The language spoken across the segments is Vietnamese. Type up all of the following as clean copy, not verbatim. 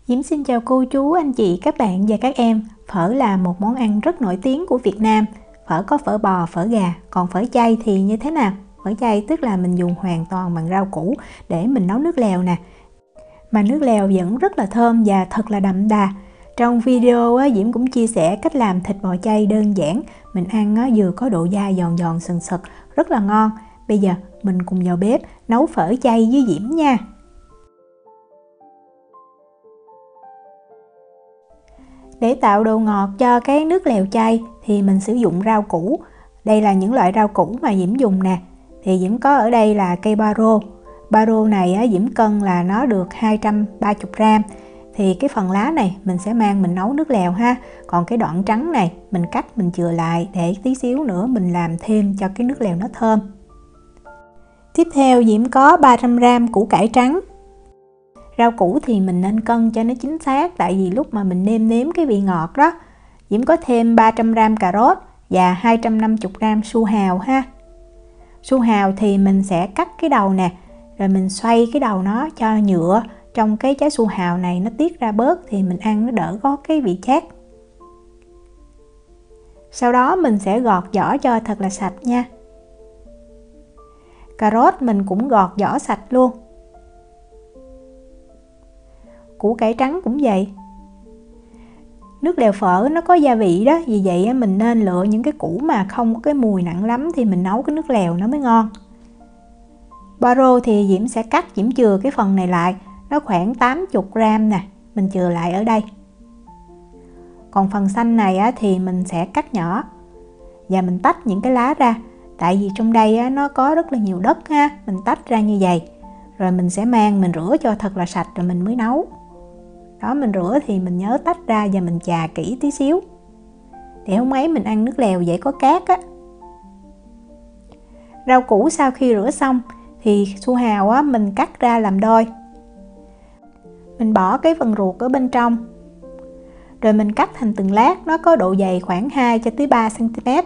Diễm xin chào cô chú, anh chị, các bạn và các em. Phở là một món ăn rất nổi tiếng của Việt Nam. Phở có phở bò, phở gà, còn phở chay thì như thế nào? Phở chay tức là mình dùng hoàn toàn bằng rau củ để mình nấu nước lèo nè. Mà nước lèo vẫn rất là thơm và thật là đậm đà. Trong video Diễm cũng chia sẻ cách làm thịt bò chay đơn giản. Mình ăn vừa có độ dai giòn giòn sần sật, rất là ngon. Bây giờ mình cùng vào bếp nấu phở chay với Diễm nha. Để tạo độ ngọt cho cái nước lèo chay thì mình sử dụng rau củ. Đây là những loại rau củ mà Diễm dùng nè. Thì Diễm có ở đây là cây baro. Baro này Diễm cân là nó được 230g. Thì cái phần lá này mình sẽ mang mình nấu nước lèo ha. Còn cái đoạn trắng này mình cắt mình chừa lại để tí xíu nữa mình làm thêm cho cái nước lèo nó thơm. Tiếp theo Diễm có 300g củ cải trắng. Rau củ thì mình nên cân cho nó chính xác, tại vì lúc mà mình nêm cái vị ngọt đó. Diễm có thêm 300g cà rốt và 250g su hào ha. Su hào thì mình sẽ cắt cái đầu nè, rồi mình xoay cái đầu nó cho nhựa trong cái trái su hào này nó tiết ra bớt thì mình ăn nó đỡ có cái vị chát. Sau đó mình sẽ gọt vỏ cho thật là sạch nha. Cà rốt mình cũng gọt vỏ sạch luôn. Củ cải trắng cũng vậy. Nước lèo phở nó có gia vị đó, vì vậy mình nên lựa những cái củ mà không có cái mùi nặng lắm thì mình nấu cái nước lèo nó mới ngon. Baro thì Diễm sẽ cắt, Diễm chừa cái phần này lại, nó khoảng 80g nè, mình chừa lại ở đây. Còn phần xanh này thì mình sẽ cắt nhỏ và mình tách những cái lá ra, tại vì trong đây nó có rất là nhiều đất ha, mình tách ra như vậy. Rồi mình sẽ mang mình rửa cho thật là sạch rồi mình mới nấu. Đó, mình rửa thì mình nhớ tách ra và mình chà kỹ tí xíu, để hôm ấy mình ăn nước lèo dễ có cát á. Rau củ sau khi rửa xong thì su hào mình cắt ra làm đôi. Mình bỏ cái phần ruột ở bên trong. Rồi mình cắt thành từng lát, nó có độ dày khoảng 2 cho tới 3cm.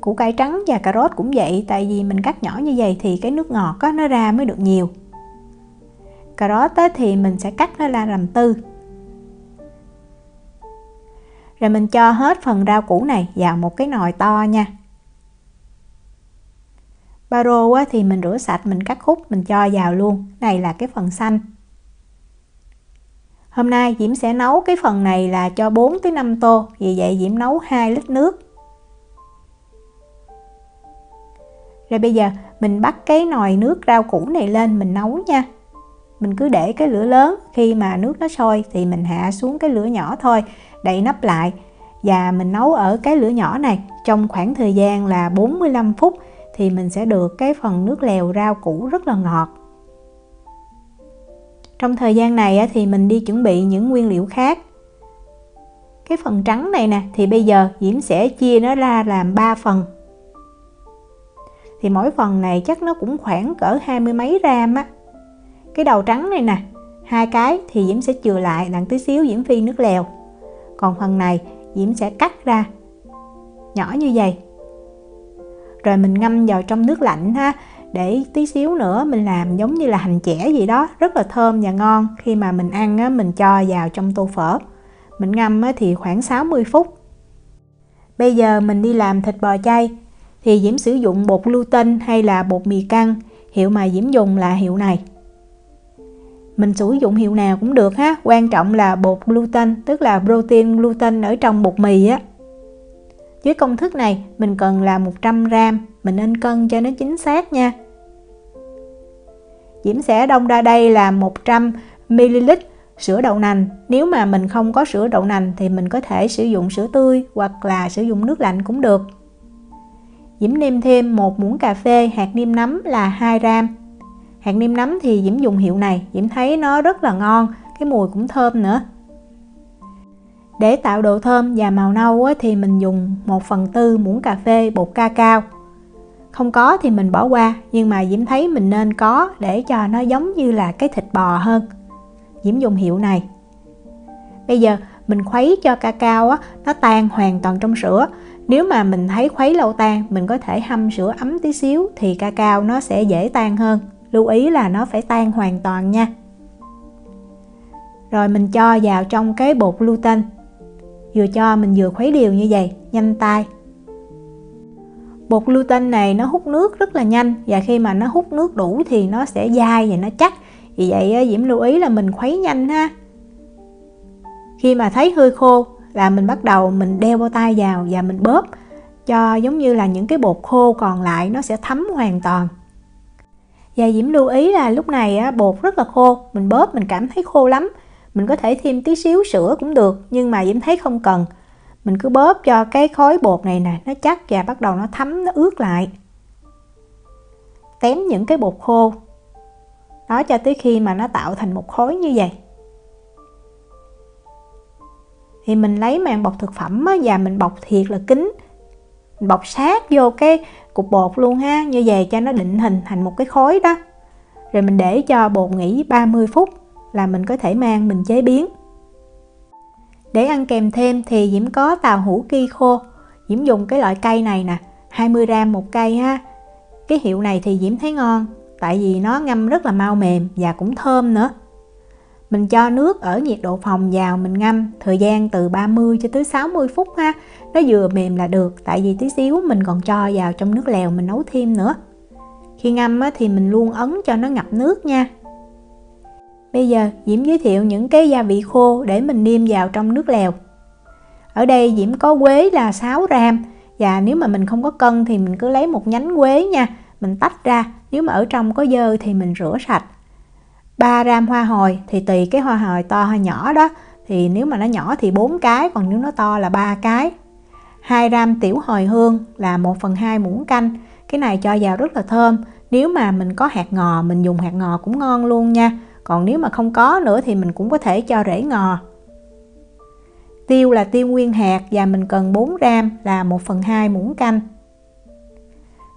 Củ cải trắng và cà rốt cũng vậy, tại vì mình cắt nhỏ như vậy thì cái nước ngọt nó ra mới được nhiều. Cà rốt thì mình sẽ cắt nó ra làm tư. Rồi mình cho hết phần rau củ này vào một cái nồi to nha. Baro thì mình rửa sạch, mình cắt khúc, mình cho vào luôn. Này là cái phần xanh. Hôm nay Diễm sẽ nấu cái phần này là cho 4 tới 5 tô, vì vậy Diễm nấu 2 lít nước. Rồi bây giờ mình bắt cái nồi nước rau củ này lên mình nấu nha. Mình cứ để cái lửa lớn, khi mà nước nó sôi thì mình hạ xuống cái lửa nhỏ thôi, đậy nắp lại. Và mình nấu ở cái lửa nhỏ này trong khoảng thời gian là 45 phút thì mình sẽ được cái phần nước lèo rau củ rất là ngọt. Trong thời gian này thì mình đi chuẩn bị những nguyên liệu khác. Cái phần trắng này nè thì bây giờ Diễm sẽ chia nó ra làm 3 phần. Thì mỗi phần này chắc nó cũng khoảng cỡ 20 mấy gram á. Cái đầu trắng này nè, 2 cái thì Diễm sẽ chừa lại, đặng tí xíu Diễm phi nước lèo. Còn phần này Diễm sẽ cắt ra nhỏ như vậy. Rồi mình ngâm vào trong nước lạnh ha, để tí xíu nữa mình làm giống như là hành chẻ gì đó, rất là thơm và ngon. Khi mà mình ăn mình cho vào trong tô phở. Mình ngâm thì khoảng 60 phút. Bây giờ mình đi làm thịt bò chay. Thì Diễm sử dụng bột gluten hay là bột mì căn. Hiệu mà Diễm dùng là hiệu này. Mình sử dụng hiệu nào cũng được ha, quan trọng là bột gluten, tức là protein gluten ở trong bột mì á. Với công thức này mình cần là 100g, mình nên cân cho nó chính xác nha. Diễm sẽ đong ra đây là 100ml sữa đậu nành. Nếu mà mình không có sữa đậu nành thì mình có thể sử dụng sữa tươi hoặc là sử dụng nước lạnh cũng được. Diễm nêm thêm 1 muỗng cà phê hạt nêm nấm là 2g. Hạt nêm nấm thì Diễm dùng hiệu này, Diễm thấy nó rất là ngon, cái mùi cũng thơm nữa. Để tạo độ thơm và màu nâu thì mình dùng 1/4 muỗng cà phê bột cacao. Không có thì mình bỏ qua, nhưng mà Diễm thấy mình nên có để cho nó giống như là cái thịt bò hơn. Diễm dùng hiệu này. Bây giờ mình khuấy cho cacao nó tan hoàn toàn trong sữa. Nếu mà mình thấy khuấy lâu tan, mình có thể hâm sữa ấm tí xíu thì cacao nó sẽ dễ tan hơn. Lưu ý là nó phải tan hoàn toàn nha. Rồi mình cho vào trong cái bột gluten. Vừa cho mình vừa khuấy đều như vậy, nhanh tay. Bột gluten này nó hút nước rất là nhanh, và khi mà nó hút nước đủ thì nó sẽ dai và nó chắc. Vì vậy Diễm lưu ý là mình khuấy nhanh ha. Khi mà thấy hơi khô là mình bắt đầu mình đeo bao tay vào và mình bóp cho giống như là những cái bột khô còn lại nó sẽ thấm hoàn toàn. Và Diễm lưu ý là lúc này bột rất là khô, mình bóp mình cảm thấy khô lắm. Mình có thể thêm tí xíu sữa cũng được, nhưng mà Diễm thấy không cần. Mình cứ bóp cho cái khối bột này nè nó chắc và bắt đầu nó thấm, nó ướt lại. Tém những cái bột khô đó cho tới khi mà nó tạo thành một khối như vậy. Thì mình lấy màng bọc thực phẩm và mình bọc thiệt là kín. Mình bọc sát vô cái cục bột luôn ha, như vậy cho nó định hình thành một cái khối đó. Rồi mình để cho bột nghỉ 30 phút là mình có thể mang mình chế biến. Để ăn kèm thêm thì Diễm có tàu hũ ki khô. Diễm dùng cái loại cây này nè, 20g một cây ha. Cái hiệu này thì Diễm thấy ngon, tại vì nó ngâm rất là mau mềm và cũng thơm nữa. Mình cho nước ở nhiệt độ phòng vào mình ngâm thời gian từ 30 cho tới 60 phút ha. Nó vừa mềm là được, tại vì tí xíu mình còn cho vào trong nước lèo mình nấu thêm nữa. Khi ngâm thì mình luôn ấn cho nó ngập nước nha. Bây giờ Diễm giới thiệu những cái gia vị khô để mình nêm vào trong nước lèo. Ở đây Diễm có quế là 6g, và nếu mà mình không có cân thì mình cứ lấy một nhánh quế nha, mình tách ra, nếu mà ở trong có dơ thì mình rửa sạch. 3g hoa hồi, thì tùy cái hoa hồi to hay nhỏ đó, thì nếu mà nó nhỏ thì 4 cái, còn nếu nó to là 3 cái. 2g tiểu hồi hương là 1/2 muỗng canh, cái này cho vào rất là thơm. Nếu mà mình có hạt ngò, mình dùng hạt ngò cũng ngon luôn nha. Còn nếu mà không có nữa thì mình cũng có thể cho rễ ngò. Tiêu là tiêu nguyên hạt và mình cần 4g là 1/2 muỗng canh.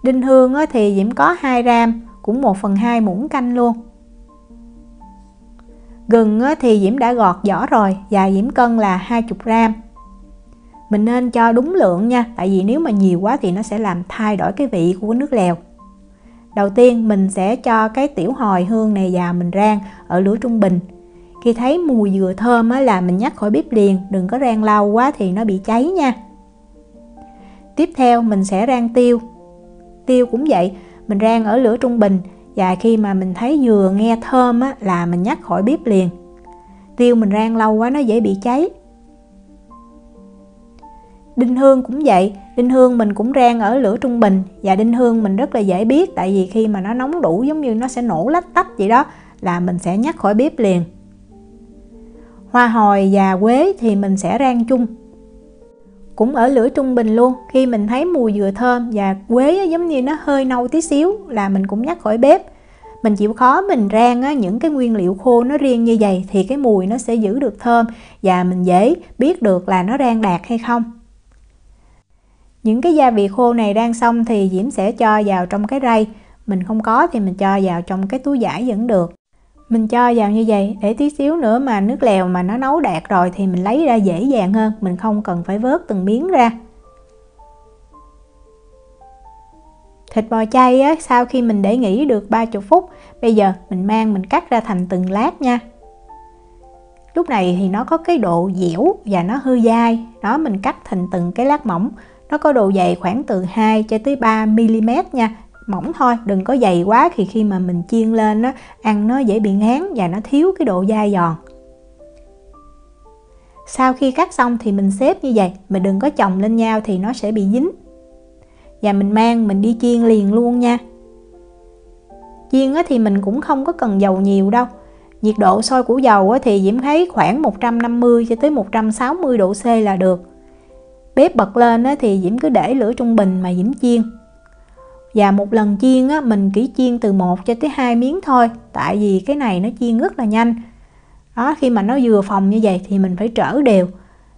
Đinh hương thì Diễm có 2g, cũng 1/2 muỗng canh luôn. Gừng thì Diễm đã gọt vỏ rồi và Diễm cân là 20g. Mình nên cho đúng lượng nha, tại vì nếu mà nhiều quá thì nó sẽ làm thay đổi cái vị của nước lèo. Đầu tiên mình sẽ cho cái tiểu hồi hương này vào mình rang ở lửa trung bình. Khi thấy mùi vừa thơm là mình nhắc khỏi bếp liền, đừng có rang lâu quá thì nó bị cháy nha. Tiếp theo mình sẽ rang tiêu. Tiêu cũng vậy, mình rang ở lửa trung bình, và khi mà mình thấy vừa nghe thơm là mình nhắc khỏi bếp liền. Tiêu mình rang lâu quá nó dễ bị cháy. Đinh hương cũng vậy, đinh hương mình cũng rang ở lửa trung bình, và đinh hương mình rất là dễ biết, tại vì khi mà nó nóng đủ giống như nó sẽ nổ lách tách vậy đó, là mình sẽ nhắc khỏi bếp liền. Hoa hồi và quế thì mình sẽ rang chung, cũng ở lửa trung bình luôn. Khi mình thấy mùi vừa thơm và quế giống như nó hơi nâu tí xíu là mình cũng nhắc khỏi bếp. Mình chịu khó mình rang những cái nguyên liệu khô nó riêng như vậy thì cái mùi nó sẽ giữ được thơm, và mình dễ biết được là nó rang đạt hay không. Những cái gia vị khô này rang xong thì Diễm sẽ cho vào trong cái rây. Mình không có thì mình cho vào trong cái túi vải vẫn được. Mình cho vào như vậy để tí xíu nữa mà nước lèo mà nó nấu đạt rồi thì mình lấy ra dễ dàng hơn, mình không cần phải vớt từng miếng ra. Thịt bò chay sau khi mình để nghỉ được 30 phút, bây giờ mình mang mình cắt ra thành từng lát nha. Lúc này thì nó có cái độ dẻo và nó hơi dai, đó mình cắt thành từng cái lát mỏng. Nó có độ dày khoảng từ 2 cho tới 3 mm nha, mỏng thôi, đừng có dày quá thì khi mà mình chiên lên ăn nó dễ bị ngán và nó thiếu cái độ dai giòn. Sau khi cắt xong thì mình xếp như vậy, mình đừng có chồng lên nhau thì nó sẽ bị dính. Và mình mang mình đi chiên liền luôn nha. Chiên thì mình cũng không có cần dầu nhiều đâu. Nhiệt độ sôi của dầu thì Diễm thấy khoảng 150 cho tới 160 độ C là được. Bếp bật lên thì Diễm cứ để lửa trung bình mà Diễm chiên. Và một lần chiên mình chỉ chiên từ 1 cho tới 2 miếng thôi, tại vì cái này nó chiên rất là nhanh. Đó, khi mà nó vừa phồng như vậy thì mình phải trở đều.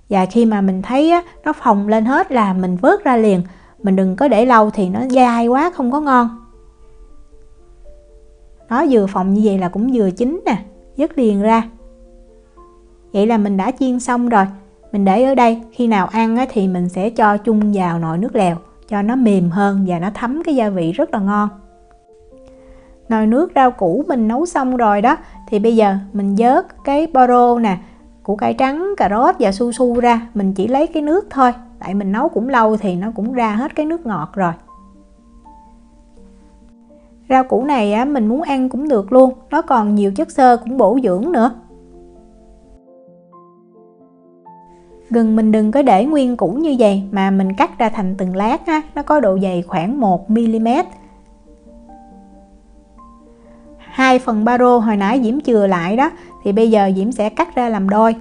Và khi mà mình thấy nó phồng lên hết là mình vớt ra liền. Mình đừng có để lâu thì nó dai quá không có ngon. Nó vừa phồng như vậy là cũng vừa chín nè, vớt liền ra. Vậy là mình đã chiên xong rồi. Mình để ở đây, khi nào ăn thì mình sẽ cho chung vào nồi nước lèo cho nó mềm hơn và nó thấm cái gia vị rất là ngon. Nồi nước rau củ mình nấu xong rồi đó, Thì bây giờ mình vớt cái baro nè, củ cải trắng, cà rốt và su su ra. Mình chỉ lấy cái nước thôi, tại mình nấu cũng lâu thì nó cũng ra hết cái nước ngọt rồi. Rau củ này á, mình muốn ăn cũng được luôn, nó còn nhiều chất xơ cũng bổ dưỡng nữa. Gừng mình đừng có để nguyên củ như vậy mà mình cắt ra thành từng lát á, nó có độ dày khoảng 1mm. 2 phần baro hồi nãy Diễm chừa lại đó thì bây giờ Diễm sẽ cắt ra làm đôi.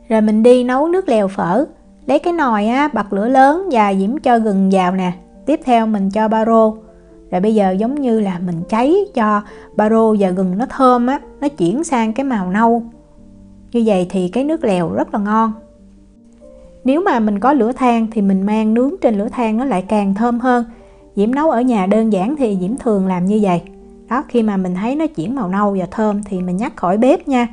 Rồi mình đi nấu nước lèo phở. Lấy cái nồi á, bật lửa lớn và Diễm cho gừng vào nè. Tiếp theo mình cho baro. Rồi bây giờ giống như là mình cháy cho baro và gừng nó thơm á, nó chuyển sang cái màu nâu. Như vậy thì cái nước lèo rất là ngon. Nếu mà mình có lửa than thì mình mang nướng trên lửa than nó lại càng thơm hơn. Diễm nấu ở nhà đơn giản thì Diễm thường làm như vậy. Đó, khi mà mình thấy nó chuyển màu nâu và thơm thì mình nhắc khỏi bếp nha.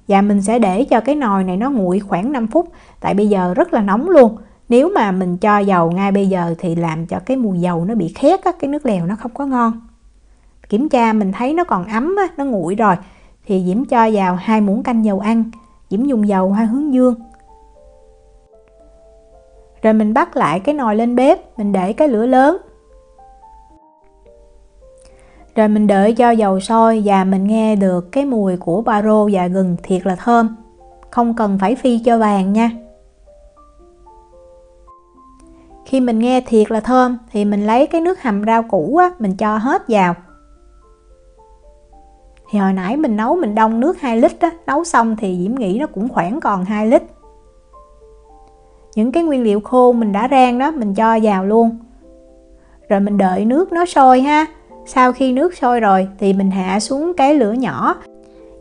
Và mình sẽ để cho cái nồi này nó nguội khoảng 5 phút. Tại bây giờ rất là nóng luôn. Nếu mà mình cho dầu ngay bây giờ thì làm cho cái mùi dầu nó bị khét á, cái nước lèo nó không có ngon. Kiểm tra mình thấy nó còn ấm á, nó nguội rồi thì Diễm cho vào 2 muỗng canh dầu ăn. Diễm dùng dầu hoa hướng dương. Rồi mình bắt lại cái nồi lên bếp, mình để cái lửa lớn. Rồi mình đợi cho dầu sôi và mình nghe được cái mùi của baro và gừng thiệt là thơm. Không cần phải phi cho vàng nha. Khi mình nghe thiệt là thơm thì mình lấy cái nước hầm rau củ á, mình cho hết vào. Thì hồi nãy mình nấu mình đong nước 2 lít á, nấu xong thì Diễm nghĩ nó cũng khoảng còn 2 lít. Những cái nguyên liệu khô mình đã rang đó mình cho vào luôn. Rồi mình đợi nước nó sôi ha. Sau khi nước sôi rồi thì mình hạ xuống cái lửa nhỏ.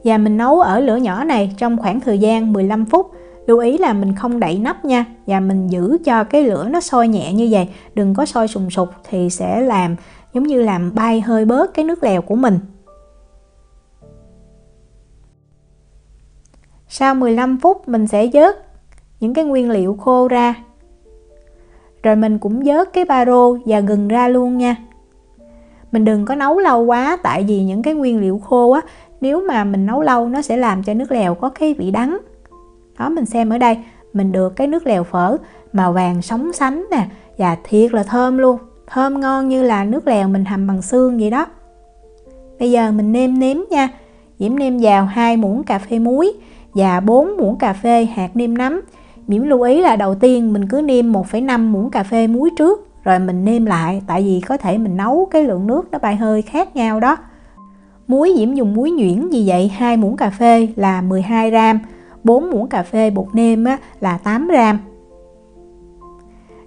Và mình nấu ở lửa nhỏ này trong khoảng thời gian 15 phút. Lưu ý là mình không đậy nắp nha. Và mình giữ cho cái lửa nó sôi nhẹ như vậy. Đừng có sôi sùng sục thì sẽ làm giống như làm bay hơi bớt cái nước lèo của mình. Sau 15 phút mình sẽ vớt những cái nguyên liệu khô ra. Rồi mình cũng vớt cái baro và gừng ra luôn nha. Mình đừng có nấu lâu quá, tại vì những cái nguyên liệu khô á, nếu mà mình nấu lâu nó sẽ làm cho nước lèo có cái vị đắng. Đó, mình xem ở đây, mình được cái nước lèo phở màu vàng sóng sánh nè, và thiệt là thơm luôn. Thơm ngon như là nước lèo mình hầm bằng xương vậy đó. Bây giờ mình nêm nếm nha. Diễm nêm vào 2 muỗng cà phê muối và 4 muỗng cà phê hạt nêm nấm. Diễm lưu ý là đầu tiên mình cứ nêm 1,5 muỗng cà phê muối trước, rồi mình nêm lại, tại vì có thể mình nấu cái lượng nước nó bay hơi khác nhau đó. Muối Diễm dùng muối nhuyễn, vì vậy 2 muỗng cà phê là 12 gram, 4 muỗng cà phê bột nêm là 8 gram.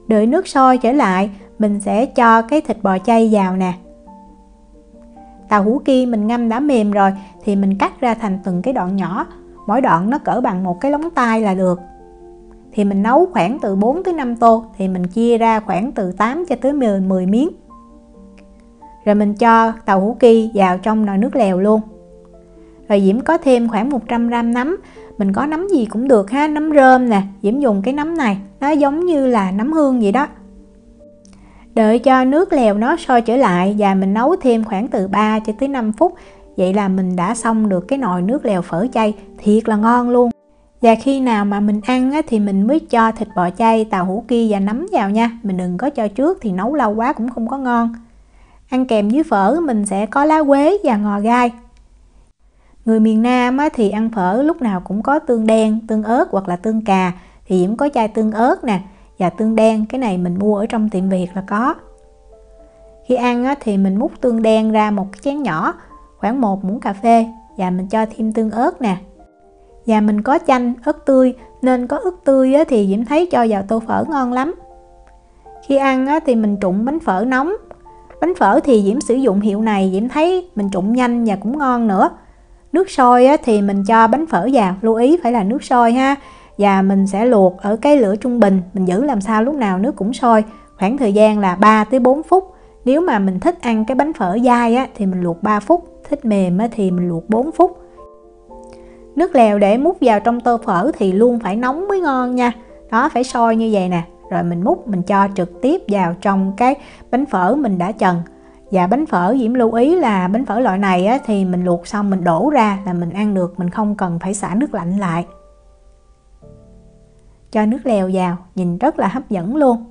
Đợi nước sôi trở lại, mình sẽ cho cái thịt bò chay vào nè. Tàu hũ kia mình ngâm đã mềm rồi thì mình cắt ra thành từng cái đoạn nhỏ, mỗi đoạn nó cỡ bằng một cái lóng tay là được. Thì mình nấu khoảng từ 4 tới 5 tô thì mình chia ra khoảng từ 8 cho tới 10 miếng. Rồi mình cho tàu hũ kia vào trong nồi nước lèo luôn. Rồi Diễm có thêm khoảng 100 gram nấm. Mình có nấm gì cũng được ha, nấm rơm nè, Diễm dùng cái nấm này, nó giống như là nấm hương vậy đó. Đợi cho nước lèo nó sôi trở lại và mình nấu thêm khoảng từ 3 cho tới 5 phút. Vậy là mình đã xong được cái nồi nước lèo phở chay thiệt là ngon luôn. Và khi nào mà mình ăn thì mình mới cho thịt bò chay, tàu hũ kia và nấm vào nha. Mình đừng có cho trước thì nấu lâu quá cũng không có ngon. Ăn kèm với phở mình sẽ có lá quế và ngò gai. Người miền Nam thì ăn phở lúc nào cũng có tương đen, tương ớt hoặc là tương cà. Thì Diễm có chai tương ớt nè và tương đen, cái này mình mua ở trong tiệm Việt là có. Khi ăn thì mình múc tương đen ra một cái chén nhỏ, khoảng 1 muỗng cà phê, và mình cho thêm tương ớt nè. Và mình có chanh, ớt tươi, nên có ớt tươi thì Diễm thấy cho vào tô phở ngon lắm. Khi ăn thì mình trụng bánh phở nóng. Bánh phở thì Diễm sử dụng hiệu này, Diễm thấy mình trụng nhanh và cũng ngon nữa. Nước sôi thì mình cho bánh phở vào, lưu ý phải là nước sôi ha. Và mình sẽ luộc ở cái lửa trung bình, mình giữ làm sao lúc nào nước cũng sôi, khoảng thời gian là 3 tới 4 phút. Nếu mà mình thích ăn cái bánh phở dai thì mình luộc 3 phút, thích mềm thì mình luộc 4 phút. Nước lèo để múc vào trong tô phở thì luôn phải nóng mới ngon nha. Đó, phải sôi như vậy nè. Rồi mình múc, mình cho trực tiếp vào trong cái bánh phở mình đã chần. Và bánh phở Diễm lưu ý là bánh phở loại này á, thì mình luộc xong mình đổ ra là mình ăn được, mình không cần phải xả nước lạnh lại. Cho nước lèo vào, nhìn rất là hấp dẫn luôn.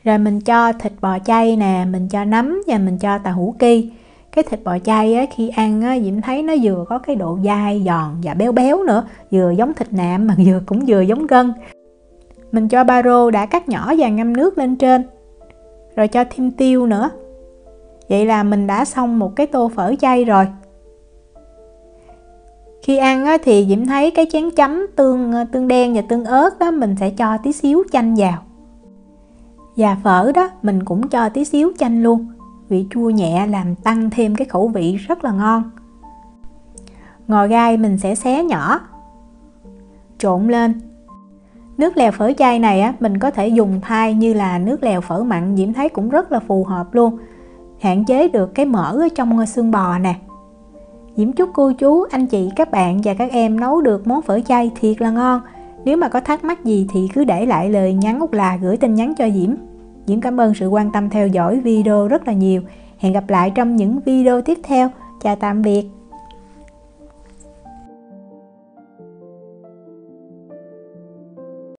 Rồi mình cho thịt bò chay nè, mình cho nấm và mình cho tàu hũ ki. Cái thịt bò chay á, khi ăn á, Diễm thấy nó vừa có cái độ dai, giòn và béo béo nữa, vừa giống thịt nạm mà cũng vừa giống gân. Mình cho ba rô đã cắt nhỏ và ngâm nước lên trên, rồi cho thêm tiêu nữa. Vậy là mình đã xong một cái tô phở chay rồi. Khi ăn á, thì Diễm thấy cái chén chấm tương đen và tương ớt đó, mình sẽ cho tí xíu chanh vào. Và phở đó mình cũng cho tí xíu chanh luôn, vị chua nhẹ làm tăng thêm cái khẩu vị rất là ngon. Ngò gai mình sẽ xé nhỏ, trộn lên. Nước lèo phở chay này á, mình có thể dùng thay như là nước lèo phở mặn, Diễm thấy cũng rất là phù hợp luôn. Hạn chế được cái mỡ ở trong xương bò nè. Diễm chúc cô chú, anh chị, các bạn và các em nấu được món phở chay thiệt là ngon. Nếu mà có thắc mắc gì thì cứ để lại lời nhắn hoặc là gửi tin nhắn cho Diễm. Diễm cảm ơn sự quan tâm theo dõi video rất là nhiều. Hẹn gặp lại trong những video tiếp theo. Chào tạm biệt.